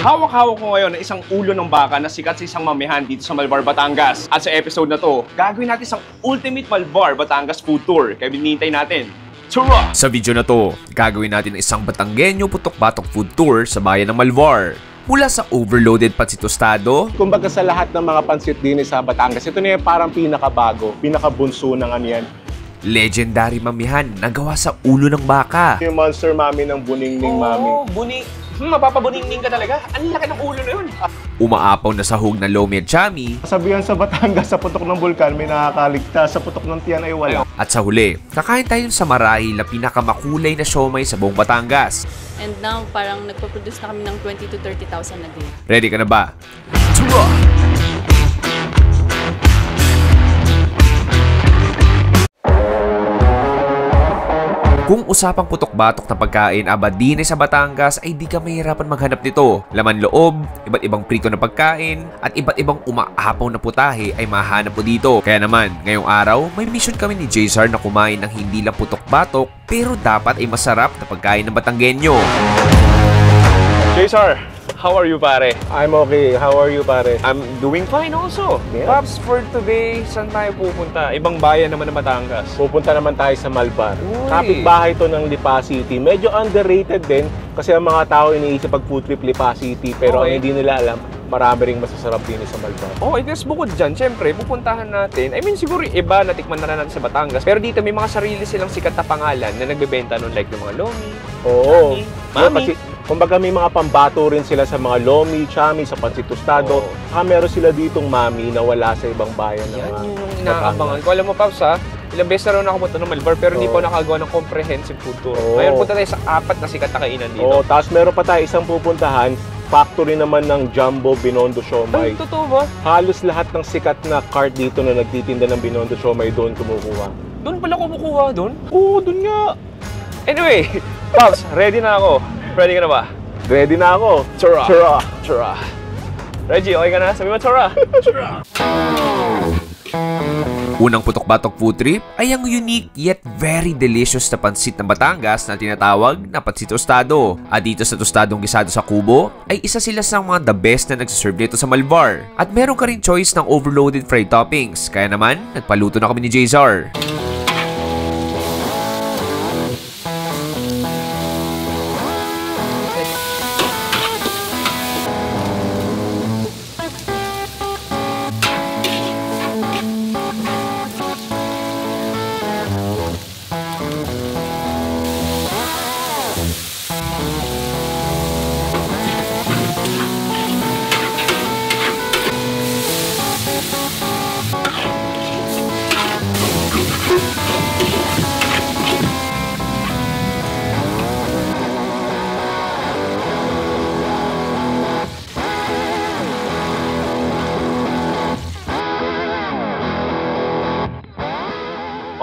Hawak-hawak ko ngayon na isang ulo ng baka na sikat sa isang mamihan dito sa Malvar, Batangas. At sa episode na to, gagawin natin isang ultimate Malvar, Batangas food tour. Kaya binihintay natin. Tara! Sa video na to, gagawin natin isang Batanggenyo putok-batok food tour sa bayan ng Malvar. Mula sa overloaded pansit tostado. Kumbaga sa lahat ng mga pansit din sa Batangas, ito na yung parang pinakabago, pinakabunso ng ano yan. Legendary mamihan na gawa sa ulo ng baka. Yung monster mami ng Buningning mami. Oo, mapapabuningning ka talaga. Ang laki ng ulo na yun. Umaapaw na sahog na lomi at chami. Sabihan sa Batangas, sa putok ng bulkan may nakakaligtas, sa putok ng tiyan ay wala. At sa huli, kakain tayo sa marahil na pinakamakulay na siomay sa buong Batangas. And now, parang nagpo-produce na kami ng 20,000 to 30,000 a day. Ready ka na ba? Tara! Kung usapang putok-batok na pagkain din sa Batangas ay di ka mahirapan maghanap nito. Laman loob, iba't ibang prito na pagkain, at iba't ibang umaapaw na putahe ay mahanap mo dito. Kaya naman, ngayong araw, may mission kami ni Jzar na kumain ng hindi lang putok-batok, pero dapat ay masarap na pagkain ng Batanggenyo. Jzar, how are you, pare? I'm okay. How are you, pare? I'm doing fine also. Yeah. Pops, for today, saan tayo pupunta? Ibang bayan naman ng Batangas. Pupunta naman tayo sa Malvar. Uy. Kapitbahay to ng Lipa City. Medyo underrated din kasi ang mga tao iniisip pag food trip Lipa City. Pero ang hindi nila alam, marami ring masasarap din sa Malvar. Oh, I guess bukod dyan, syempre, pupuntahan natin. I mean, siguro iba, natikman na natin sa Batangas. Pero dito may mga sarili silang sikat na pangalan na nagbebenta nun, like yung mga lomi, Oo. mami. Kasi, kumbaga may mga pambato rin sila sa mga lomi, chami, sa pansit tostado. Oo. Meron sila ditong mami na wala sa ibang bayan ng Yan mga yung inaabangan ko. Alam mo, Pops, ha? Ilang beses na rin ako punta ng Malvar, pero hindi Oo. po nakagawa ng comprehensive food tour. Oo. Ngayon, punta tayo sa 4 na sikat na kainan dito. Oo, tapos meron pa tayo isang pupuntahan, factory naman ng Jumbo Binondo Ay, Siomay. totoo ba? Halos lahat ng sikat na cart dito na nagtitinda ng Binondo Siomay doon kumukuha. Doon pala kumukuha doon? Oo, doon nga. Anyway, Pops, ready na ako. Ready ka na ba? Ready na ako. Tara! Tara! Tara! Reggie, okay ka na? Sabi mo, tara! Tara! Unang putok-batok food trip ay ang unique yet very delicious na pansit ng Batangas na tinatawag na pansit tostado. At dito sa tostadong gisado sa kubo ay isa sila sa mga the best na nagsaserve dito sa Malvar. At meron ka rin choice ng overloaded fried toppings. Kaya naman, nagpaluto na kami ni Jzar.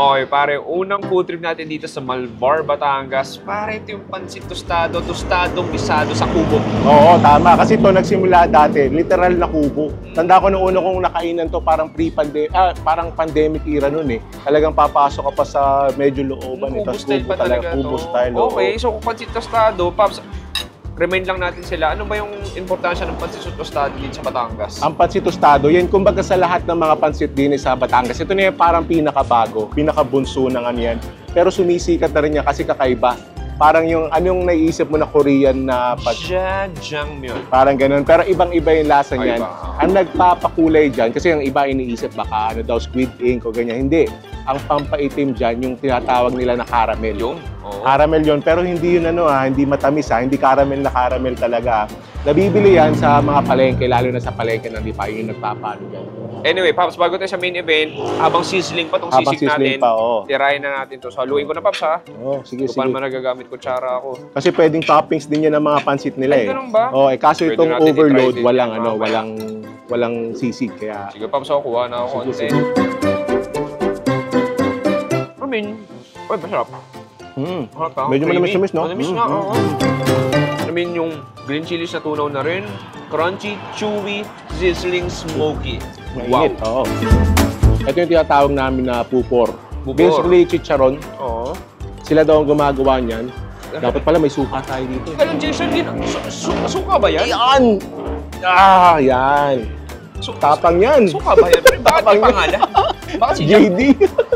Okay, pare, unang food trip natin dito sa Malvar, Batangas. Pare, ito yung pansit tostado, tostadong gisado sa kubo. Oo, tama. Kasi ito nagsimula dati, literal na kubo. Tanda ko nung una kong nakainan to parang parang pandemic era nun eh. Talagang papasok ka pa sa medyo looban eh. Kubo Tapos style kubo pa talaga, talaga kubo to. style. Okay, so kung pansit tostado, Pops, remind lang natin sila, ano ba yung importansya ng pansit tostado dito sa Batangas? Ang pansit tostado, yan kumbaga sa lahat ng mga pansit din sa Batangas. Ito na yung parang pinakabago, pinakabunso ng ano yan. Pero sumisikat na rin niya kasi kakaiba. Parang yung anong naiisip mo na Korean na Jjajangmyeon. parang ganun. Pero ibang-iba yung lasa niyan. Iba. Ang nagpapakulay dyan, kasi yung iba iniisip baka ano daw, squid ink o ganyan. Hindi. Ang pampaitim dyan, yung tinatawag nila na caramel. Yung? Oo. Caramel yon, pero hindi yun hindi matamis hindi caramel na caramel talaga. Nabibili yan sa mga palengke, lalo na sa palengke ng Lipa, yung nagpapalo dyan. Anyway, Pops, bago tayo sa main event, habang sizzling pa tong Habang sisig sizzling natin, pa, oo. tirahin na natin to. So, haluin ko na, Pops, ha? Oh, sige, So, paano sige. man nagagamit kutsara ako? Kasi pwedeng toppings din yan ng mga pansit nila Ay, eh. ganun ba? Oh, kaso Pwede itong natin overload, i-try din walang yan, mamaya. walang sisig kaya. Sige, Pops, ako kuha na ako konti. Sige, sige. I mean, uy, masarap. Masarap, ha? Medyo Creamy. manamis-namis, no? Manamis nga, oo. I mean, yung green chilies na tunaw na rin. Crunchy, chewy, sizzling, smoky. Mainit, oo. Ito yung tinatawag namin na pupor. Pupor. Basically, chicharon. Oo. Sila daw ang gumagawa niyan. Dapat pala may suka tayo dito. Ikaw lang, Jason, suka ba yan? Yan! Yan. Tapang yan. Suka ba yan? Bakit may pangalan? Bakit si JD.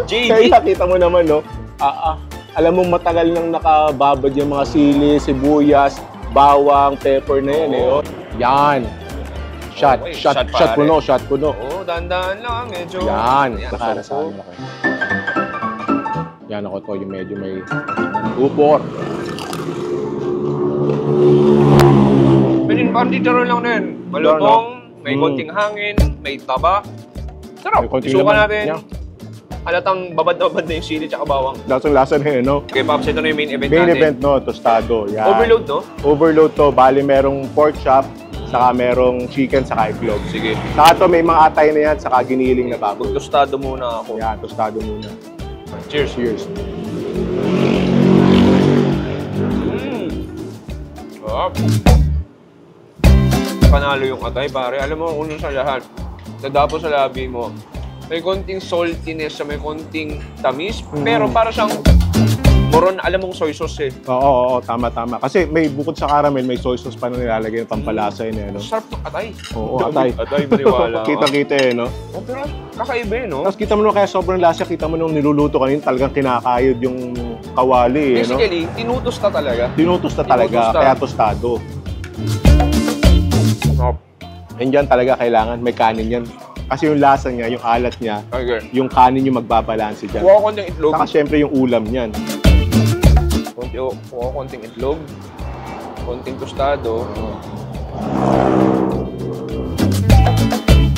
JD? Kaya kita mo naman, no? Alam mo, matagal nang nakababad yung mga sili, sibuyas, bawang, pepper na yan, eh. Oh. Yan. Shot puno. Oo, dahan-dahan lang. Medyo... Yan. Nakarasahan na kayo. Yan ako to, yung medyo may upor. Parang dito lang na yan. Malutong, may konting hangin, may taba. Sarap. Isuka natin. Halatang babad-babad na yung sili tsaka bawang. Lasang-lasa na yun, no? Okay, Pops, ito na yung main event Main natin. event, no? Tostado. Yan. Overload, no? Overload to. Bali, merong pork chop, saka merong chicken, saka itlog. Sige. Saka to, may mga atay na yan, saka giniling na baboy. Tostado muna ako. Yan, tostado muna. Cheers. Cheers. Panalo yung atay, pare. Alam mo, unang sa lahat, nadapo sa labi mo. May konting saltiness, may konting tamis, pero para siyang moron, alam mong soy sauce eh. Oo, tama. Kasi may bukod sa caramel, may soy sauce pa na nilalagay ng pampalasa yun, eh, no? Sarap ng atay. Oo, atay. Atay, maniwala. Kita-kita, eh, no? Oh, pero kakaiba eh, no? Tapos kita mo naman kaya sobrang lasa, kita mo nung niluluto kanina, talagang kinakayod yung kawali, eh, no? Basically, tinutosta talaga. Tinutosta talaga, kaya tostado. Sarap. And dyan talaga kailangan, may kanin yan. Kasi yung lasa niya, yung alat niya, Okay. yung kanin yung magbabalanse dyan. Kuha ko konting itlog. Saka syempre yung ulam niyan. Kuha ko konting itlog. Konting tostado.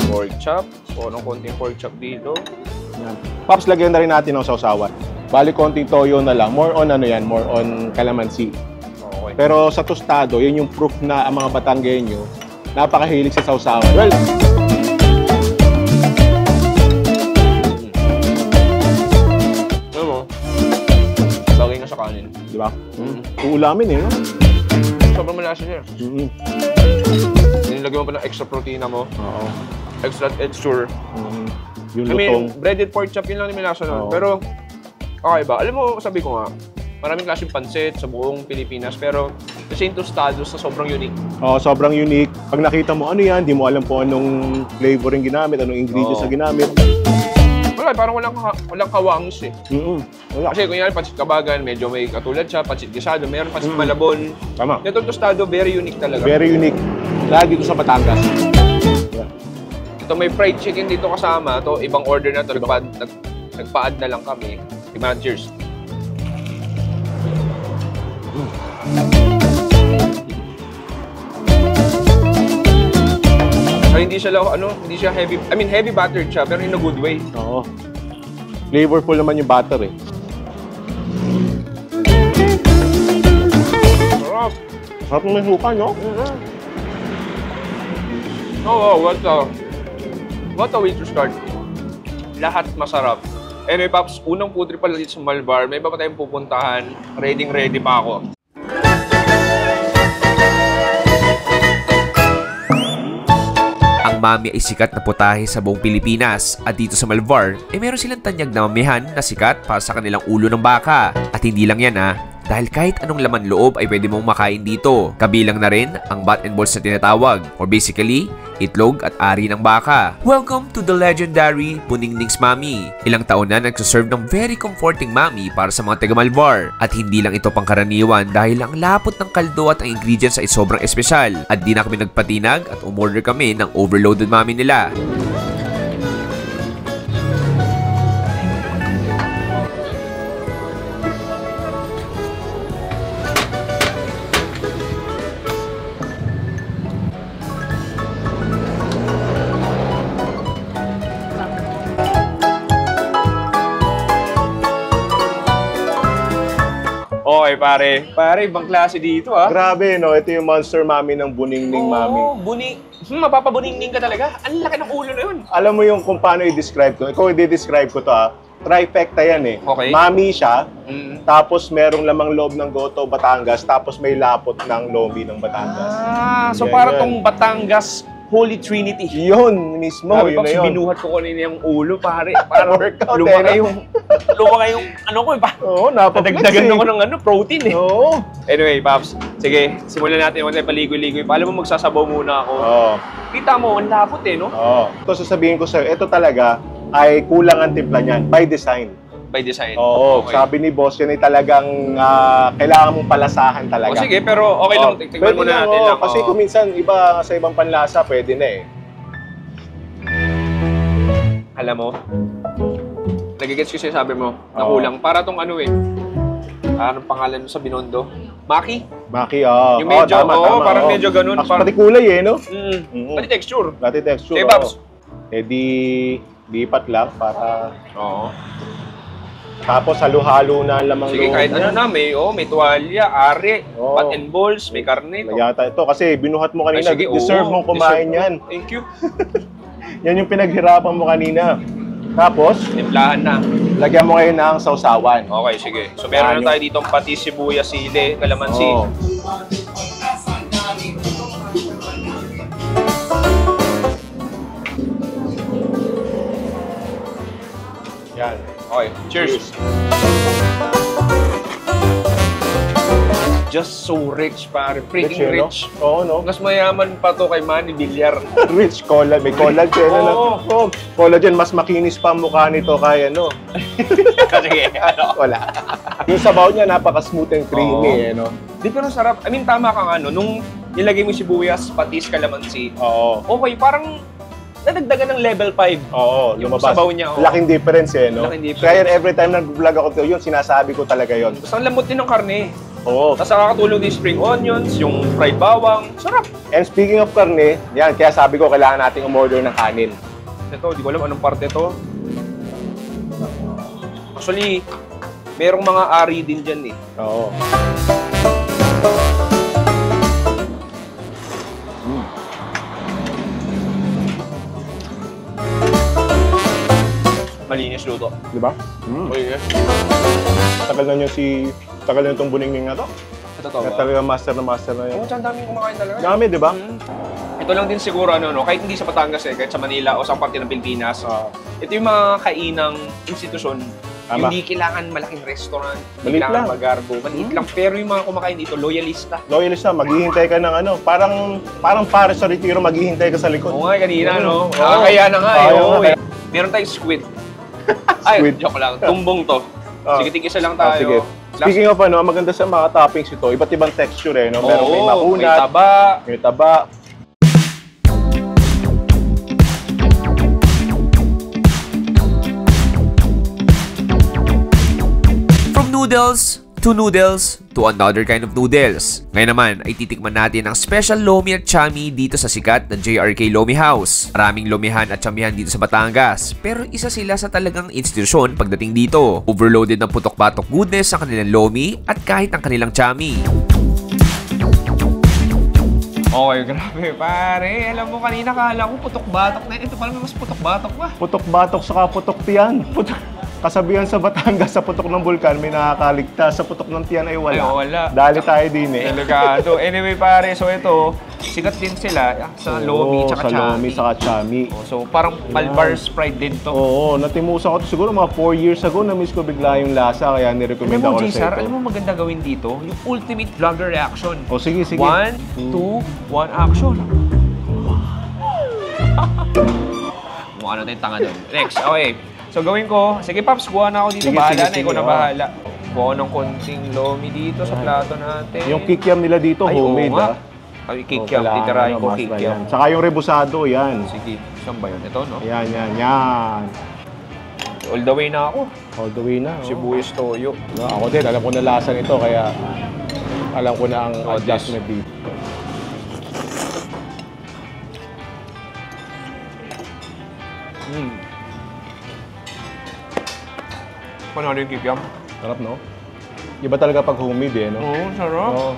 Pork chop. Kuha ng konting pork chop dito. Yan. Pops, lagyan na rin natin ng sausawan. Bali, konting toyo na lang. More on more on calamansi. Okay. Pero sa tostado, yun yung proof na ang mga Batanggenyo, napakahilig sa sausawan. Well, Alam mo, bagay nga sa kanin. di ba? Uulamin, eh, no? Sobrang malasa siya. Nilagyan mo pa ng extra protein mo. Oo. Extra texture. Yung I mean, lutong. breaded pork chop, yun lang yung malasa nun. Oo. Pero, okay ba? Alam mo, sabi ko nga, maraming klaseng pansit sa buong Pilipinas, pero kasi yung tostado sa sobrang unique. Oo, sobrang unique. Pag nakita mo, ano yan, di mo alam po anong flavoring ginamit, anong ingredients na ginamit. Wala, parang walang kawangis eh. Wala. Kasi kunyari, pansit kabagan, medyo may katulad siya, pansit gisado, meron pansit malabon. Tama. Itong tostado, very unique talaga. Very unique. Lagi dito sa Batangas. Ito may fried chicken dito kasama. Ito, ibang order na ito. Nagpa-add na lang kami. Diba, cheers. So, hindi siya heavy, heavy buttered siya, pero in a good way. Oo. Flavorful naman yung butter, eh. Sarap. Sarap ng suka, no? Oh, what a way to start. Lahat masarap. Anyway, Pops, unang food trip pala dito sa Malvar. May iba pa tayong pupuntahan. Ready pa ako. Ang Mami ay sikat na putahe sa buong Pilipinas at dito sa Malvar ay meron silang tanyag na mamihan na sikat para sa kanilang ulo ng baka. At hindi lang yan dahil kahit anong laman loob ay pwede mong makain dito. Kabilang na rin ang bat and balls na tinatawag or basically, itlog at ari ng baka. Welcome to the legendary Buningning's Mami. Ilang taon na nagsaserve ng very comforting mami para sa mga taga Malvar. At hindi lang ito pangkaraniwan dahil ang lapot ng kaldo at ang ingredients ay sobrang espesyal. At di na kami nagpatinag at umorder kami ng overloaded mami nila. Okay, pare. Pare, ibang klase dito, Grabe, no? Ito yung monster mami ng Buningning Mami. Mapapabuningning ka talaga. Ang laki ng ulo na yun. Alam mo yung kung paano i-describe ko? Ikaw i-describe ko to, trifecta yan, eh. Okay. Mami siya, tapos merong lamang loob ng Goto, Batangas, tapos may lapot ng lomi ng Batangas. So Yan, parang yan. tong Batangas Holy Trinity. Yun mismo, Sabi yun pa, na yun. binuhat ko kanina yung ulo, pare. Parang Workout, lumaki eh, yung ano ko, Oo, napaplex nadagdagan ako ng protein eh. Oo. Anyway, Paps, sige, simulan natin. Huwag tayo paligoy-ligoy. Alam mo, magsasabaw muna ako. Oo. Kita mo, ang lapot eh, no? Oo. Ito sasabihin ko sa'yo, ito talaga ay kulang ang timpla niyan by design. By design. Oo, Okay. sabi ni boss, yan ay talagang kailangan mong palasahan talaga. O sige, pero okay lang. Tignan Pwede muna lang, natin oo. lang. Kasi kung minsan, iba sa ibang panlasa, pwede na eh. Alam mo, nagigets ko sinasabi mo, na kulang. Para tong ano eh, anong pangalan mo sa Binondo? Maki? Maki, oo. Yung medyo, tama, parang oo. medyo ganun. Pati kulay eh, no? Pati texture. Pati texture, Okay, Babs. Eh di, lipat lang para... Oo. Tapos halo-halo na ang lamang Sige, loob kahit niya. ano na, may tuwalya, are, Oo. pot and balls, may karne. Yata ito kasi binuhat mo Ay, kanina, sige, deserve oo, mong kumain deserve yan. mo. Thank you. Yan yung pinaghirapan mo kanina. Tapos, Timplahan na. lagyan mo ngayon ng sausawan. Okay, sige. So meron na tayo dito pati sibuyas, sili, kalamansi. Oo. Yan. Okay, cheers. Just so rich, pare. Freaking Rich, rich. eh, no? Oo, no? Mas mayaman pa to kay Manny Villar. Rich collagen. May collagen. Oo. Oh, collagen, mas makinis pa ang mukha nito kaya, no? Sige, ano? Wala. Yung sabaw niya, napaka-smooth and creamy, Oo. eh, no? Di pero sarap. I mean, tama ka nga, no? Nung nilagay mo yung sibuyas, patis, kalamansi, Oo. okay, parang nadagdagan ng level 5. Oo, Yung lumabas. sabaw niya, oo. Laking difference, eh, no? Laking difference. Kaya every time nag-vlog ako to, yun, sinasabi ko talaga yun. Tapos ang lambot din ng karne. Oo. Tapos nakakatulong din spring onions, yung fried bawang. Sarap. And speaking of karne, yan, kaya sabi ko, kailangan nating umorder ng kanin. Ito, di ko alam anong parte to. Actually, merong mga ari din dyan eh. Oo. Malinis luto. Di ba? Mm. Okay, yes. Tagal na itong buningning na to. Ito to Kaya ba? talaga master na yan. Oo, dyan daming kumakain talaga. Dami, di ba? Ito lang din siguro, ano, no? Kahit hindi sa Batangas eh, kahit sa Manila o sa parte ng Pilipinas. Oo. Ito yung mga kainang institusyon. Tama. Hindi kailangan malaking restaurant, hindi Maliit kailangan lang. magarbo. Maliit lang. Pero yung mga kumakain dito, loyalista. Loyalist na, maghihintay ka ng ano, parang para sa retiro, maghihintay ka sa likod. Oo nga, kanina, no? Oo. Nakakaya na nga, eh. Kaya Oo, nga. eh. Meron tayong squid. Ay, Squid. joke lang. Tumbong to. Ah. Sige, tig-isa lang Ah, tayo. sige. Speaking of ano, maganda sa mga toppings ito, iba't ibang texture eh, no? Meron may Oo, makunat, may taba. may taba. From noodles to another kind of noodles. Ngayon naman ay titikman natin ang special lomi at chami dito sa sikat na JRK Lomi House. Maraming lomihan at chamihan dito sa Batangas, pero isa sila sa talagang institusyon pagdating dito. Overloaded ng putok-batok goodness ang kanilang lomi at kahit ang kanilang chami. Okay, grabe, pare. Alam mo, kanina kala ko putok-batok na. Ito pala mas putok-batok pa. Putok-batok saka putok tiyan. Kasabihan sa Batangas, sa putok ng bulkan, may nakakaligtas. Sa putok ng tiyan ay wala. Ay, wala. Dali tayo din eh. Delikado. Anyway, pare, so ito, sikat din sila sa lomi Oo, tsaka sa lomi, chami. saka chami. Oh, so, parang Malbar's Pride din to. Oo, natimusan ko to siguro mga 4 years ago, na-miss ko bigla yung lasa, kaya nirecommend Alam mo, ako J-Sar, sa alam ito. mo maganda gawin dito? Yung ultimate vlogger reaction. O sige, sige. 1, 2, 1, action. Mukha na tayong tanga doon. Next, okay. So gawin ko, sige Paps, kuha na ako dito. Sige, Bahala sige, na, sige, ikaw na oo. bahala. Kuha ng konting lomi dito sa plato natin. Yung kikiam nila dito, Ay, oo homemade nga. ah. Ay, kikiam. Titirahin ko kikiam. Saka yung rebusado, yan. Sige, saan ba yun? Ito, no? Yan. All the way na ako. All the way na. oh. Sibuyas toyo. No, ako din, alam ko na lasa nito, kaya alam ko na ang Oh, adjustment dito. Paano yung kikiam? Sarap, no? Iba talaga pag homemade eh, no? Oo, sarap. Oo.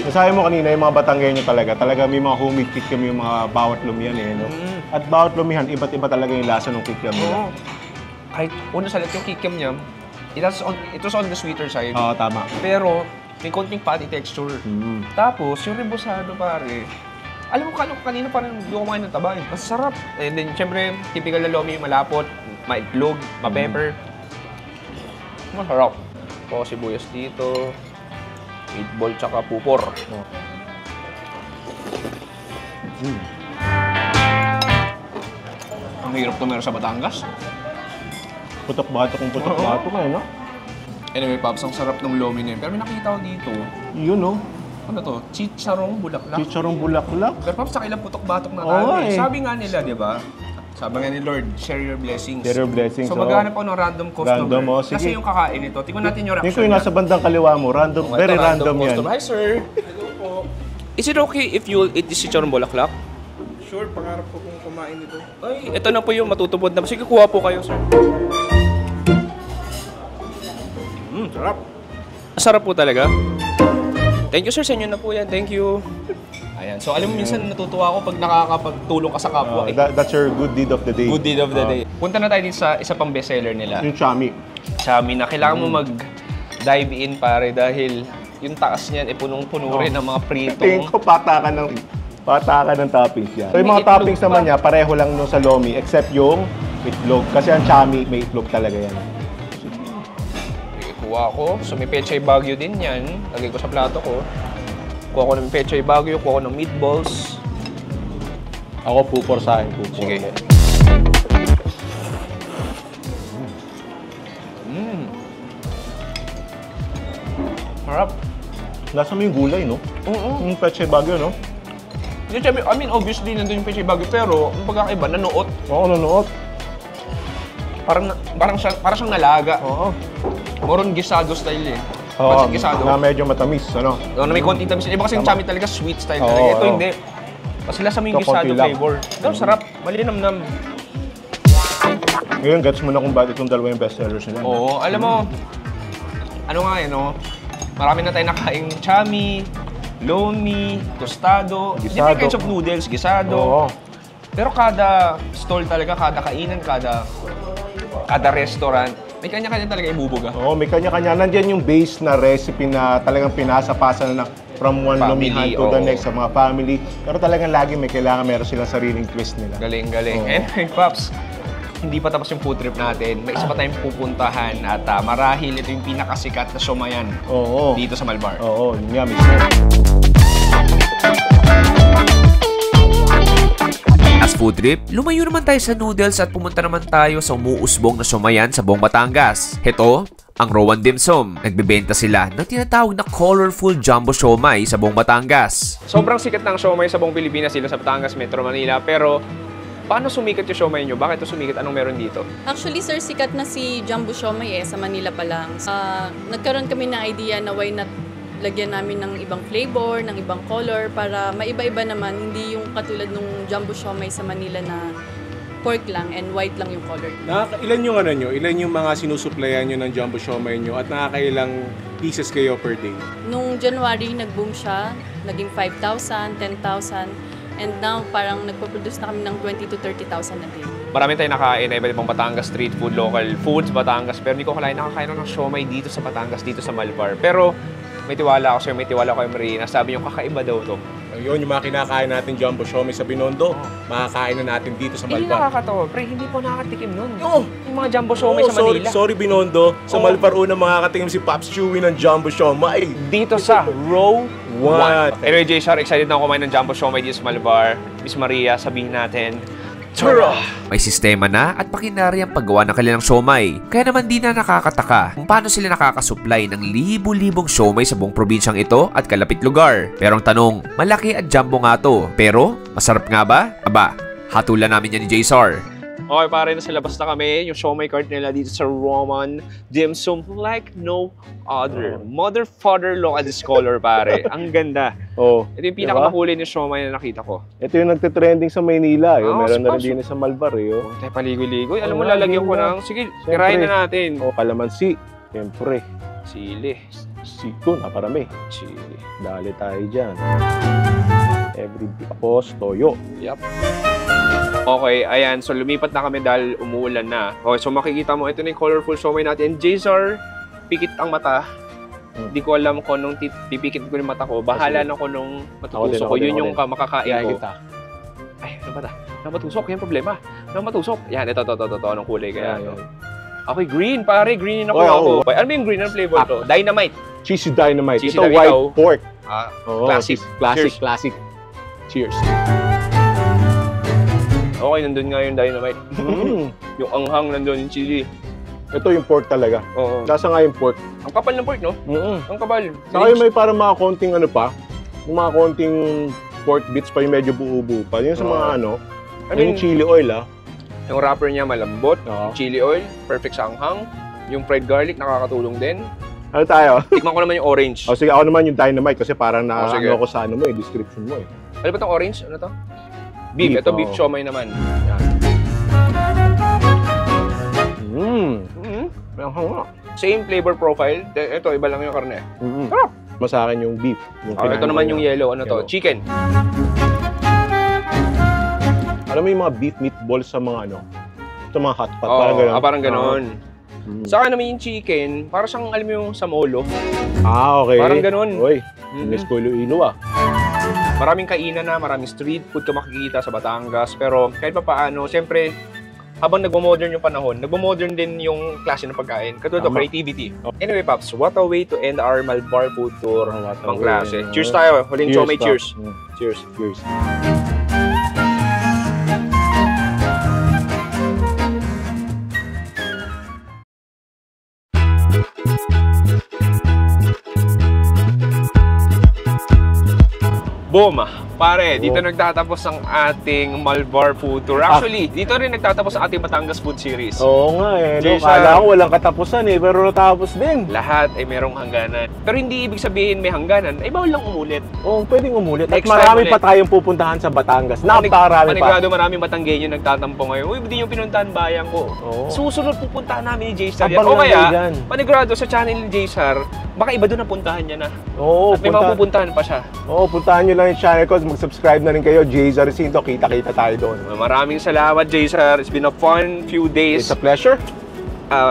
Nasabi mo kanina, yung mga Batanggenyo talaga may mga homemade kikiam yung mga bawat lumihan eh, no? At bawat lumihan, iba't iba talaga yung lasa ng kikiam nila. Oo. Kahit una sa lahat yung kikiam niya, it was on the sweeter side. Oo, tama. Pero may konting patty texture. Mm. Tapos, yung rebusado pare, Alam mo, kanina parang hindi ko kumain ng taba. Masarap. And then, syempre, typical na lomi, malapot, maitlog, ma-pepper. Masarap. Po sibuyas dito. Meatball tsaka pupor. Ang hirap tumira sa Batangas. Putok-batok kung putok-batok ngayon, no? Anyway, Pops, ang sarap ng lomi na yun. Pero may nakita ko dito. Yun, no? Ano to? Chicharong bulaklak. Chicharong bulaklak. Pero Pops, sa ilang putok-batok na Oo, tayo. eh. Sabi nga nila, di ba? Sabi nga ni Lord, share your blessings. Share your blessings, So oo. maghanap ako ng random customer. Random, oh, sige. Kasi yung kakain nito. Tingnan natin yung Yung reaction ko yung nasa bandang kaliwa mo, random, Okay, very ito, random yan. customer. Hi, sir. Hello po. Is it okay if you eat this chicharong bulaklak? Sure, pangarap ko kung kumain nito. Ay, ito na po yung matutupod na. Sige, kuha po kayo, sir. Sarap. Sarap po talaga. Thank you, sir. Sa inyo na po yan. Thank you. Ayan. So, alam mo, minsan natutuwa ako pag nakakapagtulong ka sa kapwa. That's your good deed of the day. Good deed of the day. Punta na tayo din sa isa pang bestseller nila. Yung chami. Chami na kailangan mo mag-dive in, pare, dahil yung taas niyan, punong-puno rin ng mga Tingin pritong. ko patakan ng toppings yan. So yung May mga itlog toppings pa. naman niya, pareho lang nung sa lomi, except yung itlog. Kasi ang chami, may itlog talaga yan. Kuha ko. So, may pechay bagyo din yan. Lagay ko sa plato ko. Kuha ko ng pechay bagyo, kuha ko ng meatballs. Ako pupor sa akin, pupor. Sige. Harap. Nasa mo yung gulay, no? Yung peche bagyo, no? Hindi, syempre, I mean, obviously, nandun yung pechay bagyo, pero ang pagkakaiba, nanuot. Oo, nanuot. Parang siyang nalaga. Oo. Moron gisado style eh. Oo, Pansit gisado. na medyo matamis, ano? Na may konting tamis. Iba kasi yung chami talaga sweet style Oo, talaga. Ito oo. hindi. Mas lasa mo yung Ito, konti gisado lang. flavor. Ito, sarap. Malinamnam. Ngayon, gets mo na kung bakit itong dalawa yung bestsellers nila. Oo, alam mo, ano nga eh, no? Marami na tayo nakaing chami, lomi, tostado, Gisado. different kinds of noodles, gisado. Oo. Pero kada stall talaga, kada kainan, kada restaurant, may kanya-kanya talaga ibubuga. Oo, may kanya-kanya. Nandiyan yung base na recipe na talagang pinasa-pasa na from one Family, lumihan to the oo. next sa mga family. Pero talagang lagi may kailangan meron silang sariling twist nila. Galing. Oo. Anyway, Pops, hindi pa tapos yung food trip natin. May isa pa tayong pupuntahan at marahil ito yung pinakasikat na siomayan Oo. dito sa Malbar. Oo, yun nga mismo. As food trip, lumayo naman tayo sa noodles at pumunta naman tayo sa umuusbong na siomayan sa buong Batangas. Ito, ang Rowan Dim Sum. Nagbebenta sila ng tinatawag na colorful jumbo siomay sa buong Batangas. Sobrang sikat ng siomay sa buong Pilipinas, sila sa Batangas, Metro Manila. Pero, paano sumikat yung siomay nyo? Bakit ito sumikat? Anong meron dito? Actually, sir, sikat na si Jumbo Siomay sa Manila pa lang. Nagkaroon kami ng idea na why not lagyan namin ng ibang flavor, ng ibang color para maiba-iba naman, hindi yung katulad nung Jumbo Siomay sa Manila na pork lang and white lang yung color. Ilan yung ano nyo? Ilan yung mga sinusuplayan nyo ng jumbo siomay nyo at nakakailang pieces kayo per day? Nung January, nag-boom siya, naging 5,000, 10,000, and now parang nagpo-produce na kami ng 20 to 30,000 na day. Marami tayong nakain na iba't ibang Batangas street food, local foods, Batangas. Pero hindi ko kalain nakakain ng siomay dito sa Batangas, dito sa Malbar. Pero may tiwala ako sa'yo, may tiwala ko kay Marina. Sabi niyo, kakaiba daw to. Yun, yung mga kinakain natin jumbo siomay sa Binondo, makakain na natin dito sa Hindi Malbar. nakakatawa. Pre, hindi po nakakatikim nun. Oo. Yung mga jumbo siomay sa Manila. Sorry Binondo, sa Oo. Malbar una makakatingin si Pops Chewy ng jumbo siomay. Dito sa row 1. One. Anyway, J-Sar, excited na ako kumain ng jumbo siomay dito sa Malbar. Miss Maria, sabihin natin, Tara! May sistema na at makinari ang paggawa ng kanilang siomay. Kaya naman di na nakakataka kung paano sila nakakasupply ng libu-libong siomay sa buong probinsyang ito at kalapit lugar. Pero ang tanong, malaki at jumbo nga to. Pero, masarap nga ba? Aba, hatulan namin yan ni J-Sar. Okay, pare, nasa labas na kami. Yung siomay cart nila dito sa Roman Dim Sum like no other. Mother, father, look at this color, pare. Ang ganda. Oo. Ito yung pinakamakulay ng siomay na nakita ko. Ito yung nagte-trending sa Maynila. Oo, Meron na rin sponsor. din sa Malbar. Huwag tayo paligoy-ligoy. Alam mo, Oo, lalagyan ko yun na. ng... Sige, tirahin na natin. O kalamansi. Siyempre. Sili. Siko, naparami. Sili. Dali tayo dyan. Every tapos, toyo. Yup. Okay, ayan. So, lumipat na kami dahil umuulan na. Okay, so makikita mo, ito na yung colorful siomay natin. J-Sar, pikit ang mata. Hindi ko alam kung nung pipikit ko yung mata ko. Bahala na ko nung matutusok ko. Yun yung makakain Kaya ko. kita. Ay, ano ba ta? Matusok, yan problema. Matusok. Yan, ito. Anong kulay kaya? Yan. Okay, green, pare. Green ako. Oy, ako. Ano ba yung green? Anong flavor to? Dynamite. Cheesy Dynamite. Cheesy Ito, Dynamite. white Ikaw? pork. Oo, Classic. Classic, Cheers. classic. Cheers. Okay, nandun nga yung dynamite. Yung anghang nandun, yung chili. Ito yung pork talaga. Oo. Lasa nga yung pork. Ang kapal ng pork, no? Ang kapal. Saka yung may parang mga konting ano pa, yung mga konting pork bits pa yung medyo buo-buo pa. Yung sa mga ano, yung chili oil Yung wrapper niya malambot. Oo. Chili oil, perfect sa anghang. Yung fried garlic, nakakatulong din. Ano tayo? Tikman ko naman yung orange. O sige, ako naman yung Dynamite kasi parang sige. ano ako sa ano mo description mo Ano ba itong orange? Ano to? Beef. Ito beef siomay naman. Yan. Ang hanga. Same flavor profile. Ito, iba lang yung karne. Sarap. Mas sa akin yung beef. Ito naman yung yellow. Ano to? Yellow. Chicken. Alam mo yung mga beef meatballs sa mga ano, sa mga hot pot, Oo, parang gano'n. parang ganon. Sa akin naman yung chicken, para siyang alam mo yung sa molo. Okay. Parang ganon. Uy, Miss Iloilo Maraming kainan na, maraming street food ka makikita sa Batangas. Pero kahit pa paano, siyempre, habang nagmo-modern yung panahon, nagmo-modern din yung klase ng pagkain. Katulad ng Tama. creativity. Anyway, Paps, what a way to end our Malbar food tour What a ng way. klase. Cheers tayo. Huling chomay, cheers. Cheers. Cheers. Boom! Pare, dito nagtatapos ang ating Malbar food tour. Actually, dito rin nagtatapos ang ating Batangas food series. Oo nga eh. No? Jason. Kala ko walang katapusan eh, pero natapos din. Lahat ay merong hangganan. Pero hindi ibig sabihin may hangganan, ay bawal lang umulit. Oo, pwedeng umulit. At Next time marami ulit. pa tayong pupuntahan sa Batangas. Napakarami pa. Panigurado maraming Batanggenyo nagtatampo ngayon. Uy, hindi yung pinuntahan bayan ko. Oo. Susunod pupuntahan namin ni J-Star yan. Abang O lang kaya, yan. panigurado sa channel ni J-Star, baka iba doon ang puntahan niya na. Oo, At may mga pupuntahan pa siya. Oo, puntahan nyo lang yung channel ko. Mag-subscribe na rin kayo. Jayzar Jacinto. Kita-kita tayo doon. Maraming salamat, J-Star. It's been a fun few days It's a pleasure.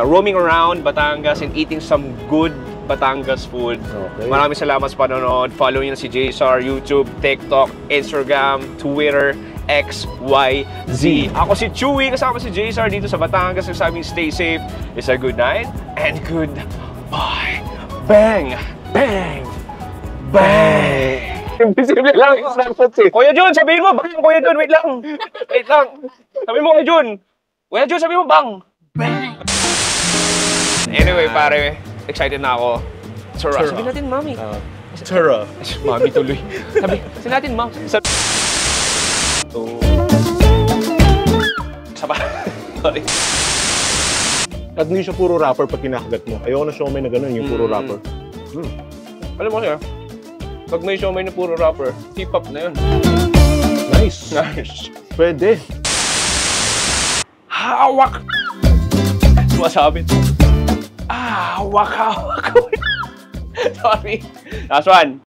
roaming around Batangas and eating some good Batangas food. Okay. Maraming salamat sa panonood. Follow nyo na si J-Star, YouTube, TikTok, Instagram, Twitter, X, Y, Z. Ako si Chewy, kasama si J-Star dito sa Batangas. Nagsasabing stay safe. It's a good night and good bye. Bang! Bang! Bang! Imposible lang yung snapshots eh. Kuya Jun, sabihin mo, bang! Kuya Jun, wait lang! Wait lang! Sabihin mo, Kuya Jun! Kuya Jun, sabihin mo, bang! Bang! Anyway, pare, excited na ako. Sarah. Sabihin natin, Mami. Sarah. Mami tuloy. Sabihin natin, Ma'am. Saba. Sorry. At hindi siya puro rapper pag kinakagat mo. Ayoko na siomay na gano'n, yung puro rapper. Alam mo siya, pag may siomay na puro rapper, hip-hop na yun. Nice. Nice. Pwede. Hawak! Sumasabit. Hawak. Sorry. Last one.